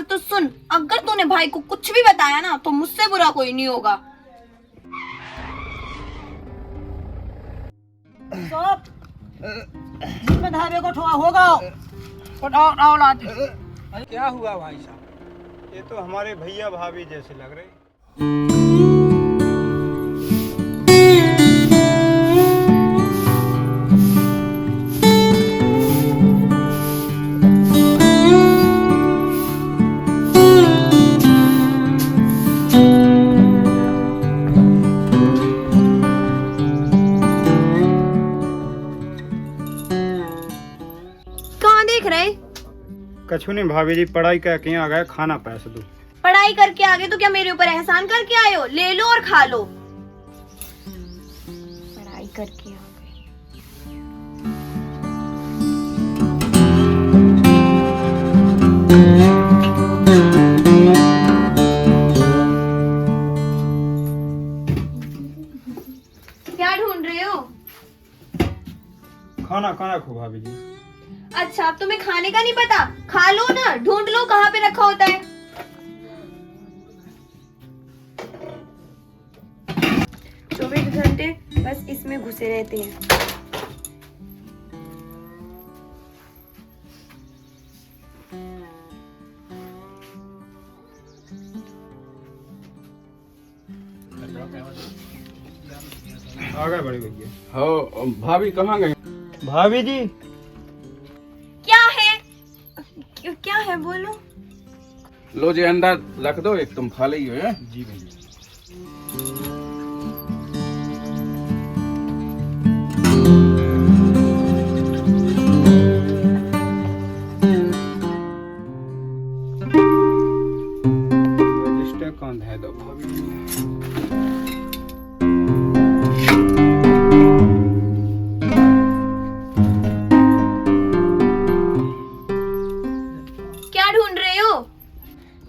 और तो सुन, अगर तूने भाई को कुछ भी बताया ना तो मुझसे बुरा कोई नहीं होगा। जिसमें ढाबे को ठोआ होगा आओ लाते। अरे क्या हुआ भाई साहब? ये तो हमारे भैया भाभी जैसे लग रहे। कहाँ देख रहे? कछु नहीं भाभी जी, पढ़ाई करके आ गए, खाना पैसे दो। पढ़ाई करके आगे तो क्या मेरे ऊपर एहसान करके आए हो? ले लो और खा लो। पढ़ाई करके आ गए। क्या ढूंढ रहे हो? खाना खाना खो भाभी जी। अच्छा, अब तुम्हें खाने का नहीं पता? खा लो ना, ढूंढ लो कहाँ पे रखा होता है। 24 घंटे बस इसमें घुसे रहते हैं। आ गए बड़े भैया। हो भाभी कहाँ गए? भाभी जी क्या है? क्या है बोलो। लो जी अंदर रख दो, एक तुम खा ली हो है? जी भैया। रजिस्टर कौन है दो भाभी जी। क्या ढूंढ रहे हो?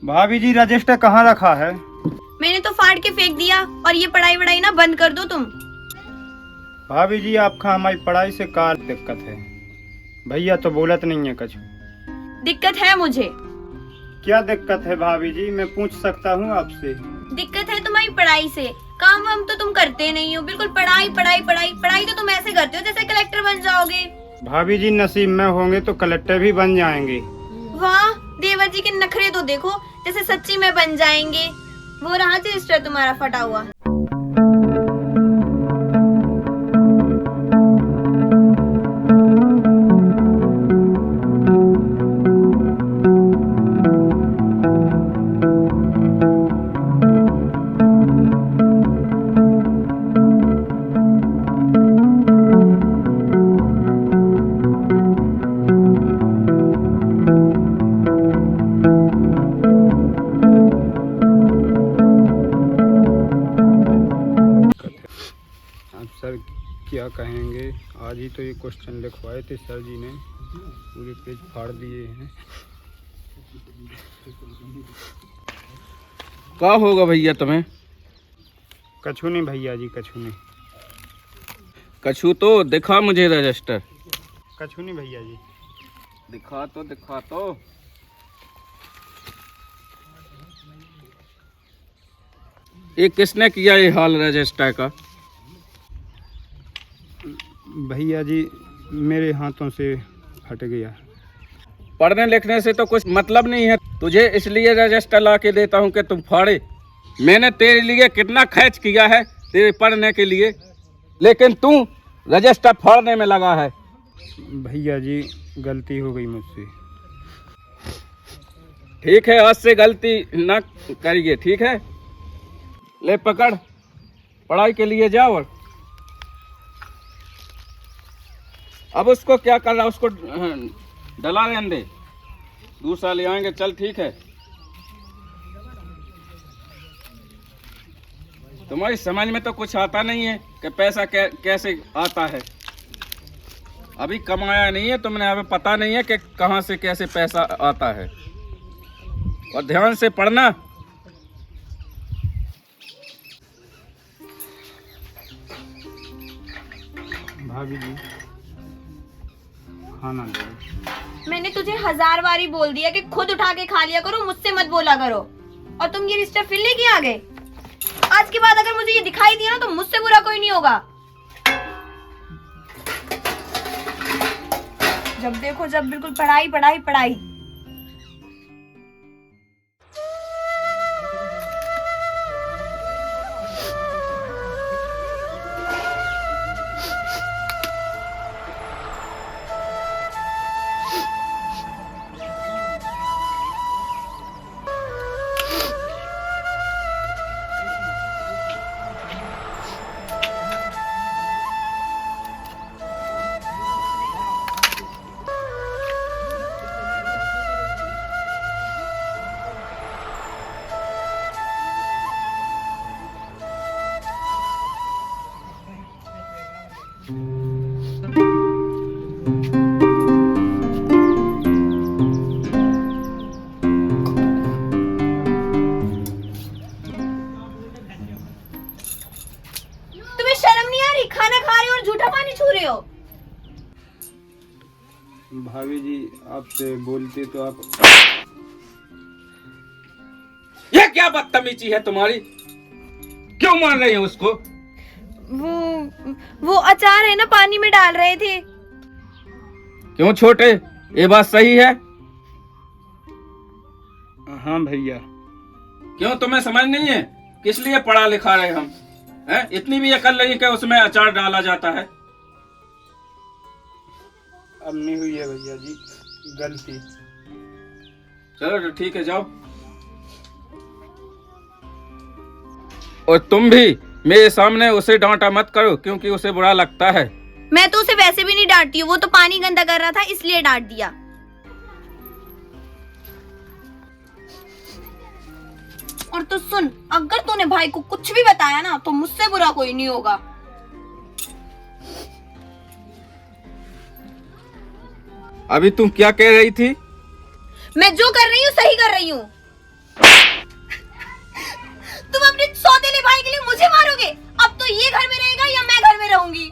भाभी जी रजिस्टर कहाँ रखा है? मैंने तो फाड़ के फेंक दिया। और ये पढ़ाई वढ़ाई ना बंद कर दो तुम। भाभी जी आपका हमारी पढ़ाई से कार दिक्कत है। भैया तो बोलत नहीं है कछु। दिक्कत है मुझे। क्या दिक्कत है भाभी जी, मैं पूछ सकता हूँ आपसे? दिक्कत है तुम्हारी पढ़ाई से। काम वाम तो तुम करते नहीं हो, बिल्कुल पढ़ाई पढ़ाई पढ़ाई पढ़ाई। तो तुम ऐसे करते हो जैसे कलेक्टर बन जाओगे। भाभी जी नसीब में होंगे तो कलेक्टर भी बन जाएंगे। वाह, देवर जी के नखरे तो देखो, जैसे सच्ची में बन जाएंगे। वो रहा रजिस्टर तुम्हारा फटा हुआ। अब सर क्या कहेंगे, आज ही तो ये क्वेश्चन लिखवाए थे सर जी ने, पूरे पेज फाड़ दिए हैं। क्या होगा भैया तुम्हें? कछु नहीं भैया जी, कछु नहीं। कछु तो दिखा मुझे रजिस्टर। कछु नहीं भैया जी। दिखा तो दिखा तो। ये किसने किया ये हाल रजिस्टर का? भैया जी मेरे हाथों से फट गया। पढ़ने लिखने से तो कुछ मतलब नहीं है तुझे, इसलिए रजिस्टर ला के देता हूँ कि तुम फाड़े। मैंने तेरे लिए कितना खर्च किया है तेरे पढ़ने के लिए, लेकिन तू रजिस्टर फाड़ने में लगा है। भैया जी गलती हो गई मुझसे। ठीक है, आज से गलती न करिए, ठीक है? ले पकड़, पढ़ाई के लिए जाओ। और अब उसको क्या कर रहा, उसको डला रहने दे, दूसरा ले आएंगे। चल ठीक है। तुम्हारी समझ में तो कुछ आता नहीं है कि पैसा कैसे आता है। अभी कमाया नहीं है तुमने, अभी पता नहीं है कि कहाँ से कैसे पैसा आता है। और ध्यान से पढ़ना। भाभी जी खाना दो। मैंने तुझे 1000 बारी बोल दिया कि खुद उठा के खा लिया करो, मुझसे मत बोला करो। और तुम ये रिश्ता फिर लेके आ गए। आज के बाद अगर मुझे ये दिखाई दिया ना तो मुझसे बुरा कोई नहीं होगा। जब देखो जब बिल्कुल पढ़ाई पढ़ाई पढ़ाई। तुम्हें शर्म नहीं आ रही? खाना खा रहे हो और झूठा पानी छू रहे हो। भाभी जी आपसे बोलते तो आप। ये क्या बदतमीजी है तुम्हारी? क्यों मार रही हो उसको? वो अचार है ना, पानी में डाल रहे थे। क्यों छोटे, ये बात सही है? हाँ भैया। क्यों तुम्हें समझ नहीं है किस लिए पढ़ा लिखा रहे हम हैं? इतनी भी अकल नहीं कि उसमें अचार डाला जाता है। अब नहीं हुई है भैया जी, गलती। चलो तो ठीक है, जाओ। और तुम भी मेरे सामने उसे डांटा मत करो, क्योंकि उसे बुरा लगता है। मैं तो उसे वैसे भी नहीं डांटती हूँ, वो तो पानी गंदा कर रहा था इसलिए डांट दिया। और तो सुन, अगर तूने भाई को कुछ भी बताया ना तो मुझसे बुरा कोई नहीं होगा। अभी तुम क्या कह रही थी? मैं जो कर रही हूँ सही कर रही हूँ। तुम अपने सौतेले भाई के लिए मुझे मारोगे? अब तो ये घर में रहेगा या मैं घर में रहूंगी?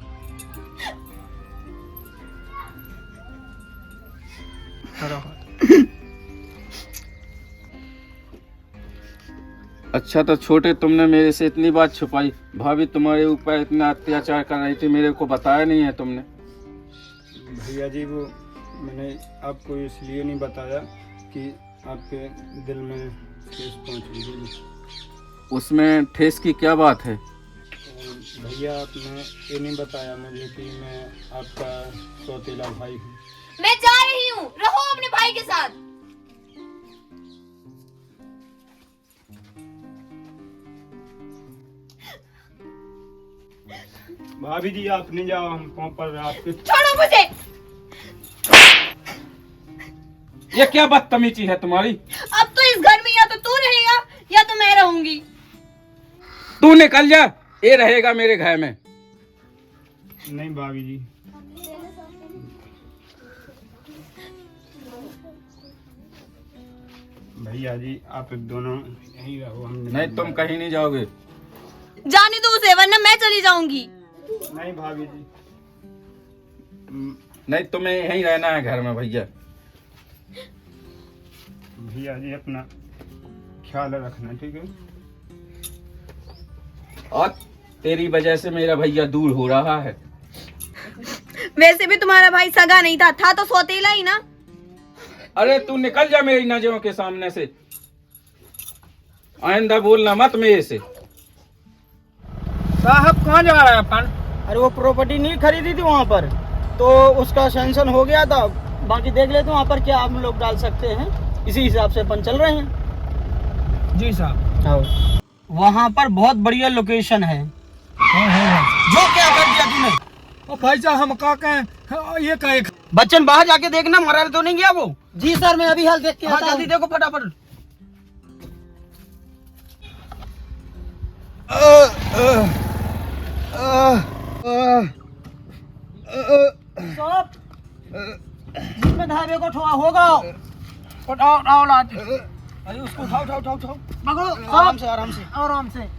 अच्छा तो छोटे, तुमने मेरे से इतनी बात छुपाई। भाभी तुम्हारे ऊपर इतना अत्याचार कर रही थी, मेरे को बताया नहीं है तुमने। भैया जी वो मैंने आपको इसलिए नहीं बताया कि आपके दिल में ठेस पहुंच गई। उसमें ठेस की क्या बात है? भैया आपने ये नहीं बताया मुझे कि मैं आपका सौतेला भाई हूँ। मैं जा रही हूँ, रहो अपने भाई के साथ। भाभी जी आप नहीं जाओ, हम पाँव पर आपके। छोड़ो मुझे। ये क्या बदतमीजी है तुम्हारी? अब तो इस घर में या तो तू रहेगा या तो मैं रहूंगी। तू निकल जा, ये रहेगा मेरे घर में। नहीं भाभी जी, भैया जी आप दोनों यहीं रहो। हम नहीं, तुम कहीं नहीं जाओगे। जाने दो उसे, वरना मैं चली जाऊंगी। नहीं भाभी जी। नहीं, तुम्हें यहीं रहना है घर में भैया। भैया जी अपना ख्याल रखना, ठीक है? और तेरी वजह से मेरा भैया दूर हो रहा है। वैसे भी तुम्हारा भाई सगा नहीं था तो सौतेला ही ना। अरे तू निकल जा मेरी नजरों के सामने से। आइंदा बोलना मत मेरे से। साहब कहाँ जा रहा है अपन? अरे वो प्रॉपर्टी नहीं खरीदी थी वहाँ पर, तो उसका सैंक्शन हो गया था। बाकी देख लेते वहाँ पर क्या आप लोग डाल सकते हैं, इसी हिसाब से अपन चल रहे हैं। जी साहब। वहाँ पर बहुत बढ़िया लोकेशन है। जो क्या कर दिया तूने? ओ भाई साहब हम का कहें, ये कहे बच्चन बाहर जाके देखना, मरा तो नहीं गया वो? जी सर मैं अभी हाल देख के हाँ आता हूँ। जल्दी देखो फटाफट। जिसमें ढाबे को ठोआ होगा। उठाओ लाठी। अरे उसको उठाओ उठाओ उठाओ उठाओ। पकड़ो आराम से आराम से। आराम से।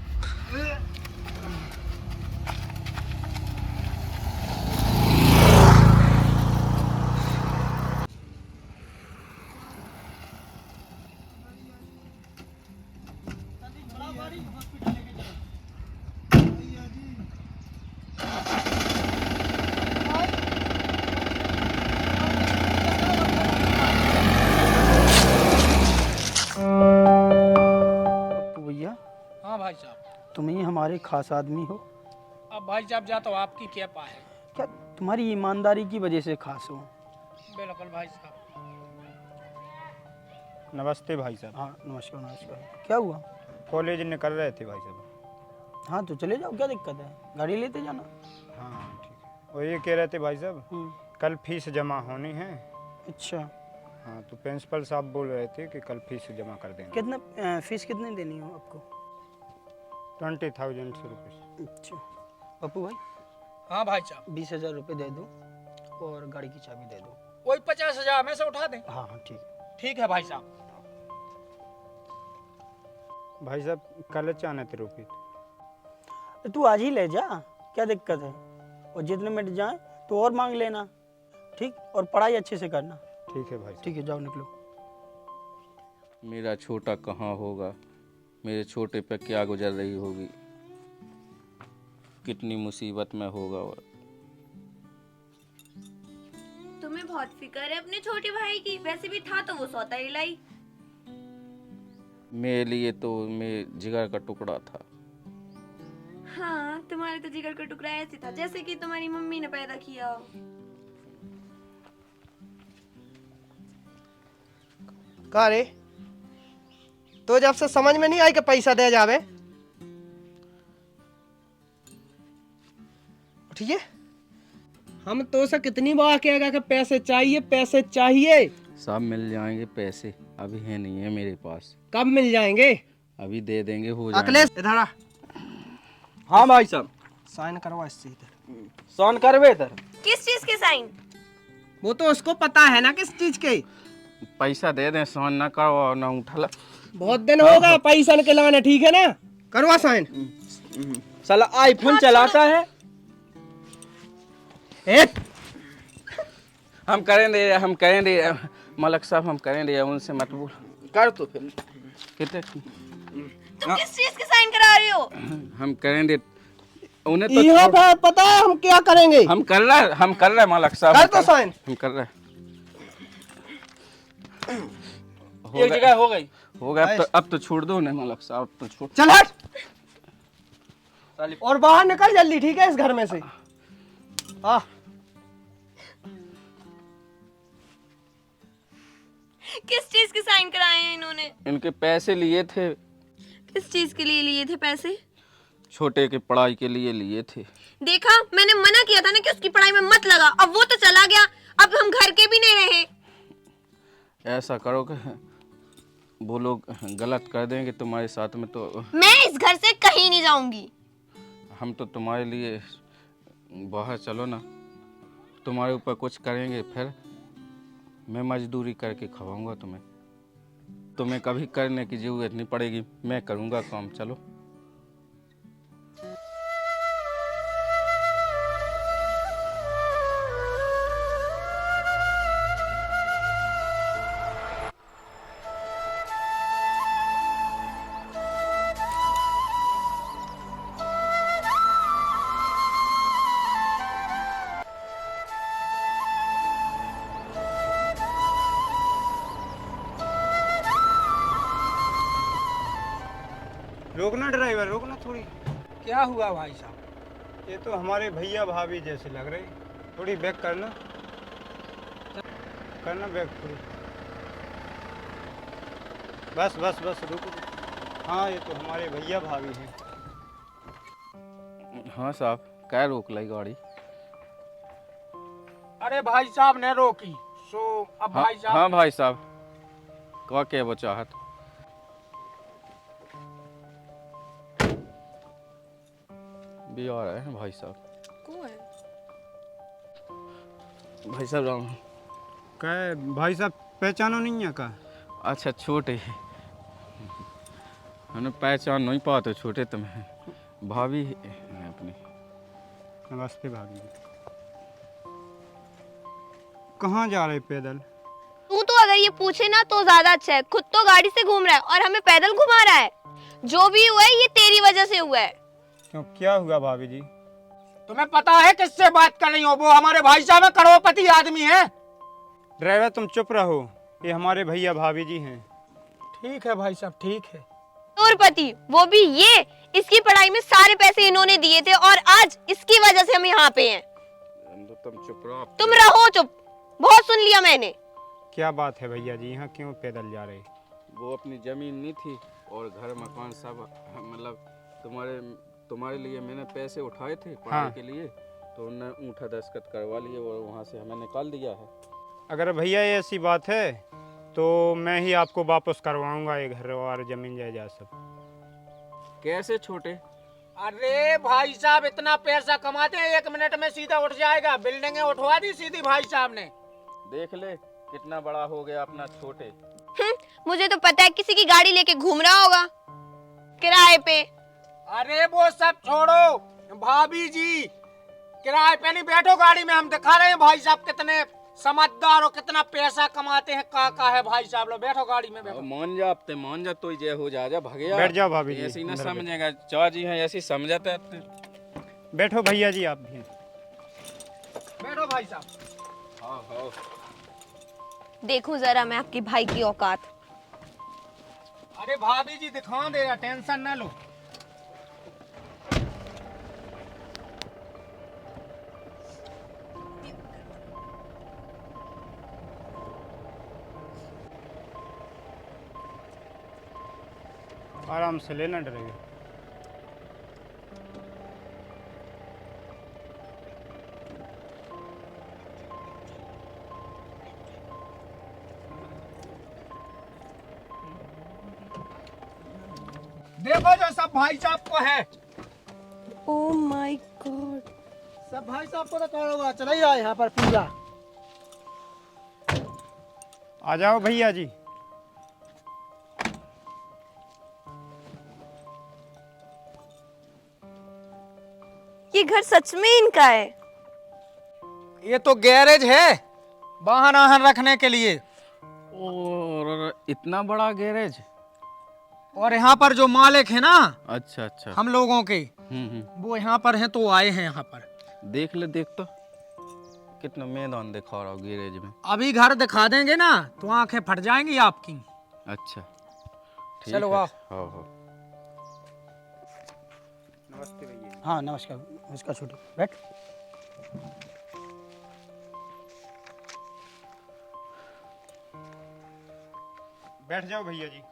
पप्पू भैया, हाँ भाई साहब। तुम ही हमारे खास आदमी हो। अब भाई साहब जा तो आपकी क्या पाए। क्या तुम्हारी ईमानदारी की वजह से खास हो? बिल्कुल भाई साहब। नमस्ते भाई साहब। हाँ नमस्कार नमस्कार। क्या हुआ? कॉलेज निकल रहे थे भाई साहब। हाँ तो चले जाओ, क्या दिक्कत है, गाड़ी लेते जाना। हाँ ठीक है। और ये कह रहे थे भाई साहब, कल फीस जमा होनी है। अच्छा, हाँ तो प्रिंसिपल साहब बोल रहे थे कि कल फीस जमा कर देंगे। कितना फीस कितनी देनी हो आपको? 20,000 रुपये। अच्छा पप्पू भाई, हाँ भाई साहब। 20,000 रुपये दे दो और गाड़ी की चाबी दे दो। वही 50,000 में से उठा दें। हाँ हाँ ठीक। ठीक है भाई साहब। भाई साहब कल जाना थे रुपये। तो तू आज ही ले जा, क्या दिक्कत है, और जितने मिनट जाए तो और मांग लेना, ठीक, और पढ़ाई अच्छे से करना। ठीक है भाई साहब। ठीक है, जाओ निकलो। मेरा छोटा कहाँ होगा, मेरे छोटे पे क्या गुजर रही होगी, कितनी मुसीबत में होगा। और तुम्हें बहुत फिक्र है अपने छोटे भाई की, वैसे भी था तो वो सौता ही लाई। मेरे लिए तो मेरे जिगर का टुकड़ा था। हाँ तुम्हारे तो जिगर का टुकड़ा ऐसे था जैसे कि तुम्हारी मम्मी ने पैदा किया हो। का रे, तो जब से समझ में नहीं आई कि पैसा दे जावे, ठीक है। हम तो से कितनी बार कहेगा कि पैसे चाहिए पैसे चाहिए। सब मिल जाएंगे पैसे, अभी है नहीं है मेरे पास। कब मिल जाएंगे? अभी दे देंगे, हो जाएंगे। अखिलेश इधर आ, हाँ भाई साहब। साइन करवा इससे इधर। साइन करवे इधर। किस चीज के साइन? वो तो उसको पता है ना किस चीज के। पैसा दे दें, साइन ना करो और ना उठला। बहुत दिन होगा पैसा निकलवाने, ठीक है ना, करवा साइन। साला आईफोन चलाता है। हम करेंगे मलक साहब, हम करेंगे, उनसे मत बोल। कर तो फिर। कितने तुम किस चीज के साइन करा रहे हो? हम करेंगे, उन्हें यहाँ तो पे पता है हम क्या करेंगे। हम कर रहे हैं मलक साहब। कर तो साइन। हम कर रहे हैं। एक जगह हो गई। होगा, अब तो छोड़ दो ना मलक साहब, अब तो छोड़। चल हट और बाहर निकल जल्दी, ठीक है, इस घर में से। आ किस चीज के साइन कराए हैं इन्होंने? इनके पैसे लिए थे, किस चीज के लिए लिए थे पैसे? छोटे के पढ़ाई के लिए लिए थे। देखा, मैंने मना किया था ना कि उसकी पढ़ाई में मत लगा, अब वो तो चला गया, अब हम घर के भी नहीं रहे। ऐसा करो कि वो लोग गलत कर देंगे तुम्हारे साथ में, तो मैं इस घर से कहीं नहीं जाऊंगी। हम तो तुम्हारे लिए बाहर चलो ना, तुम्हारे ऊपर कुछ करेंगे, फिर मैं मजदूरी करके खवाऊंगा तुम्हें कभी करने की जरूरत नहीं पड़ेगी, मैं करूंगा काम। चलो। रोकना ड्राइवर, रोकना थोड़ी। क्या हुआ भाई साहब? ये तो हमारे भैया भाभी जैसे लग रहे, थोड़ी बैक करना बैक थोड़ी। बस बस बस रुको। हाँ ये तो हमारे भैया भाभी हैं। हाँ साहब, क्या रोक लाई गाड़ी? अरे भाई साहब ने रोकी, सो अब हाँ, भाई साहब। हाँ भाई साहब, क्या क्या वो चाहत? भी आ रहे हैं भाई साहब। कौन है? भाई साहब राम। क्या भाई साहब पहचानो नहीं है का? अच्छा छोटे, हमें पहचान नहीं पाते, छोटे तुम्हें भाभी हैं अपनी। नमस्ते भाभी। कहाँ जा रहे पैदल? तू तो अगर ये पूछे ना तो ज्यादा अच्छा है, खुद तो गाड़ी से घूम रहा है और हमें पैदल घुमा रहा है। जो भी हुआ है ये तेरी वजह से हुआ है। क्यों, क्या हुआ भाभी जी? तुम्हें पता है किससे बात कर रही हो? वो हमारे भाई साहब है, करोड़पति आदमी है। ड्राइवर तुम चुप रहो, ये हमारे भैया भाभी जी हैं। ठीक है भाई साहब, ठीक है। करोड़पति, वो भी ये, इसकी पढ़ाई में सारे पैसे इन्होंने दिए थे और आज इसकी वजह से हम यहाँ पे हैं। तुम चुप रहो। तुम रहो चुप, बहुत सुन लिया मैंने। क्या बात है भैया जी, यहाँ क्यों पैदल जा रहे? वो अपनी जमीन नहीं थी और घर मकान सब, मतलब तुम्हारे लिए मैंने पैसे उठाए थे पढ़ाई हाँ। के लिए, तो उन्होंने ऊँटा दस्तखत करवा लिए और वहाँ से हमें निकाल दिया है। अगर भैया ये ऐसी बात है तो मैं ही आपको वापस करवाऊंगा ये घर और जमीन जायदाद सब। कैसे छोटे? अरे भाई साहब, इतना पैसा कमाते हैं, 1 मिनट में सीधा उठ जाएगा। बिल्डिंगें उठवा दी सीधी भाई साहब ने। देख ले कितना बड़ा हो गया अपना छोटे। मुझे तो पता है किसी की गाड़ी लेके घूम रहा होगा किराए पे। अरे वो सब छोड़ो भाभी जी, किराए पे नहीं, बैठो गाड़ी में। हम दिखा रहे हैं भाई साहब कितने समझदार और कितना पैसा कमाते हैं। काका है भाई साहब, लोग बैठो गाड़ी में बैठो। मान जा, अब ते मान जा, तो जय हो जा भगया। बैठ जाओ भाभी जी, ऐसी ना अंदर समझेगा, चाचा जी हैं ऐसी समझाते हैं। बैठो भैया जी आप भी। बैठो भाई साहब। हाँ हाँ। देखो जरा मैं आपके भाई की औकात। अरे भाभी जी दिखा दे रहा, टेंशन ना लो। आराम से लेना डरेगा। देखो जो सब भाई साहब को है। ओह माय गॉड, सब भाई साहब को तो कारोबार चला ही रहा है यहाँ पर पूरा। आ जाओ भैया जी। ये घर सच में इनका है? ये तो गैरेज है वाहन वाहन रखने के लिए। और इतना बड़ा गैरेज? और यहाँ पर जो मालिक है ना अच्छा अच्छा। हम लोगों के, वो यहाँ पर हैं तो आए हैं यहाँ पर। देख ले, देख तो कितना मैदान दिखा रहा हूँ गैरेज में। अभी घर दिखा देंगे ना तो आंखें फट जाएंगी आपकी। अच्छा ठीक चलो है। आओ। हाँ हाँ। नमस्ते भैया। हाँ नमस्कार, नमस्कार छोटे, बैठ। बैठ जाओ भैया जी।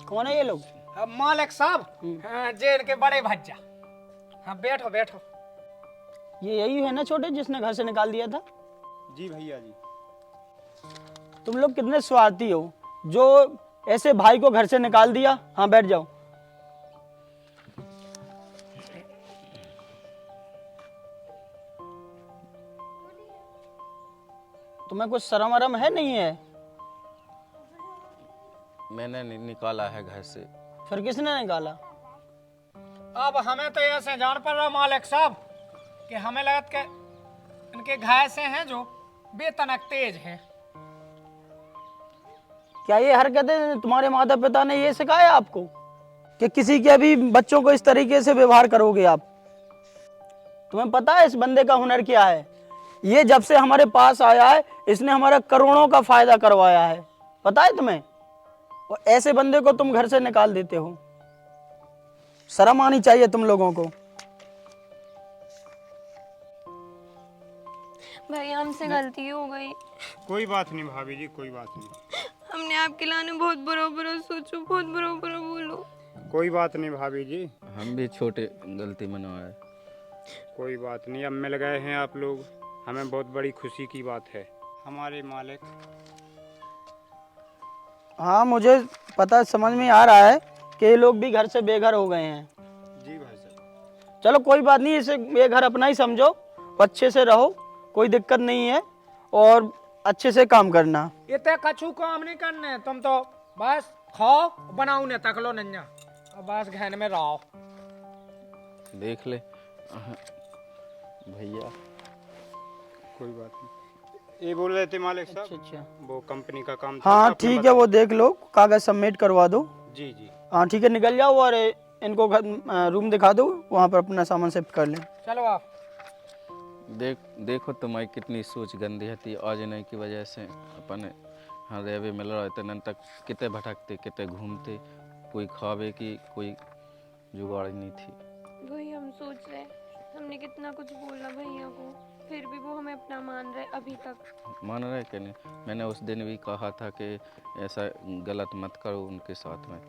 कौन है ये लोग? अब मालिक साहब, हाँ, जेल के बड़े भज्जा। हाँ बैठो बैठो। ये यही है ना छोटे जिसने घर से निकाल दिया था? जी भैया जी। तुम लोग कितने स्वार्थी हो जो ऐसे भाई को घर से निकाल दिया। हाँ बैठ जाओ। तुम्हें कुछ शर्म वरम है नहीं है? मैंने निकाला है घर से। फिर किसने निकाला? अब हमें तो ऐसे जान पड़ रहा मालिक साहब कि हमें लगत के इनके घाय से हैं जो बेतनक तेज हैं। क्या ये हरकतें तुम्हारे माता पिता ने ये सिखाया आपको कि किसी के भी बच्चों को इस तरीके से व्यवहार करोगे आप? तुम्हें पता है इस बंदे का हुनर क्या है? ये जब से हमारे पास आया है इसने हमारा करोड़ों का फायदा करवाया है, पता है तुम्हें? और ऐसे बंदे को तुम घर से निकाल देते हो। शर्म आनी चाहिए तुम लोगों को। भाई हमसे गलती हो गई। कोई बात नहीं भाभी जी, कोई बात नहीं। हमने आपके लाने बहुत बुरा बुरा सोचो, बहुत बुरा बुरा बोलो। कोई बात नहीं भाभी जी, हम भी छोटे गलती मनवाए। कोई बात नहीं। अब मिल गए हैं आप लोग, हमें बहुत बड़ी खुशी की बात है। हमारे मालिक। हाँ मुझे पता, समझ में आ रहा है कि ये लोग भी घर से बेघर हो गए हैं। जी भाई साहब। चलो कोई बात नहीं, इसे ये घर अपना ही समझो, अच्छे से रहो, कोई दिक्कत नहीं है और अच्छे से काम करना। इतने कछु काम नहीं करने, तुम तो बस खाओ बनाओ ने तक लो नन्या और बस घर में रहो। देख ले भैया। कोई बात नहीं। ये बोल रहे थे मालिक साहब, अच्छा वो कंपनी का काम था। हाँ आपने ठीक है, वो देख लो, कागज सबमिट करवा दो। जी जी। हाँ ठीक है, निकल जाओ और इनको रूम दिखा दो, वहाँ पर अपना सामान शिफ्ट कर लें। चलो आप। देखो तुम्हारी कितनी सोच गंदी है। आज नहीं की वजह से अपन हाँ रेवे मिल रहा है तक कितने भटकते कितने घूमते, कोई खावे की कोई जुगाड़ नहीं थी। वही हम सोच रहे हैं, हमने कितना कुछ बोला भैया को, फिर भी वो हमें अपना मान रहे अभी तक। मान रहे कि नहीं? मैंने उस दिन भी कहा था कि ऐसा गलत मत करो उनके साथ में।